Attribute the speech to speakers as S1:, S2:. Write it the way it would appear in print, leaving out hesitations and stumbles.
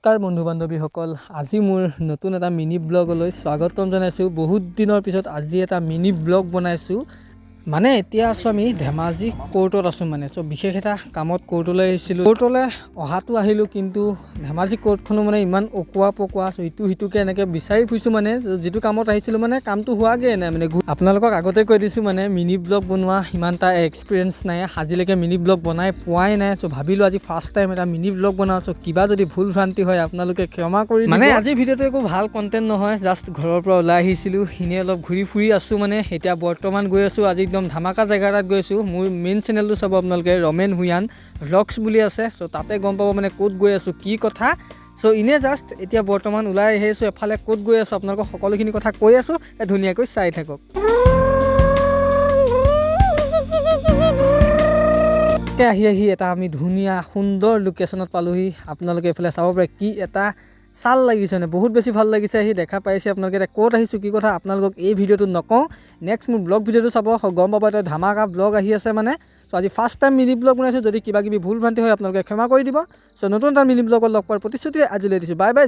S1: নমস্কাৰ বন্ধু বান্ধৱীসকল, আজি মোৰ নতুন এটা মিনি ব্লগলৈ স্বাগতম জনাইছোঁ। বহুত দিনৰ পিছত আজি এটা মিনি ব্লগ বনাইছোঁ। মানে এতিয়া আছোঁ আমি ধেমাজি কোৰ্টত আছোঁ। বিশেষ এটা কামত কোৰ্টলৈ আহিছিলোঁ। কোৰ্টলৈ অহাটো আহিলোঁ, কিন্তু ধেমাজি কোৰ্টখনো ইমান অকোৱা পকোৱা, ইটো সিটোকৈ এনেকৈ বিচাৰি ফুৰিছোঁ। যিটো কামত আহিছিলোঁ কামটো হোৱাগৈয়ে নাই। আপোনালোকক আগতে কৈ দিছোঁ মিনি ব্লগ বনোৱা ইমান এটা এক্সপিৰিয়েঞ্চ নাই, আজিলৈকে মিনি ব্লগ বনাই পোৱাই নাই। ভাবিলোঁ আজি ফাৰ্ষ্ট টাইম এটা মিনি ব্লগ বনাইছোঁ। কিবা যদি ভুল ভ্ৰান্তি হয় আপোনালোকে ক্ষমা কৰি দিব। আজিৰ ভিডিঅ'টো একো ভাল কণ্টেণ্ট নহয়, জাষ্ট ঘৰৰ পৰা ওলাই আহিছিলোঁ, এনেই অলপ ঘূৰি ফুৰি আছোঁ। এতিয়া বৰ্তমান গৈ আছোঁ, আজি একদম ধামাকা জেগা এটাত গৈছোঁ। মোৰ মেইন চেনেলটো চাব আপোনালোকে, ৰমেন ভূঞান ভ্লগছ বুলি আছে। তাতে গম পাব ক'ত গৈ আছোঁ, কি কথা। এনেই জাষ্ট এতিয়া বৰ্তমান ওলাই আহিছোঁ, এফালে ক'ত গৈ আছোঁ আপোনালোকক সকলোখিনি কথা কৈ আছোঁ, ধুনীয়াকৈ চাই থাকক। আহি এটা আমি ধুনীয়া সুন্দৰ লোকেশ্যনত পালোহি। আপোনালোকে এইফালে চাব পাৰে, কি এটা চাল লাগিছে, বহুত বেছি ভাল লাগিছে। আহি দেখা পাইছে আপোনালোকে এতিয়া ক'ত আহিছোঁ, কি কথা আপোনালোকক এই ভিডিঅ'টো নকওঁ। নেক্সট মোৰ ব্লগ ভিডিঅ'টো চাব, গম পাব এটা ধামাকা ব্লগ আহি আছে। আজি ফাৰ্ষ্ট টাইম মিনি ব্লগ বনাইছোঁ। যদি কিবা কিবি ভুল ভ্ৰান্তি হয় আপোনালোকে ক্ষমা কৰি দিব। নতুন এটা মিনি ব্লগত লগ পোৱাৰ প্ৰতিশ্ৰুতিৰে আজিলৈ দিছোঁ। Bye bye.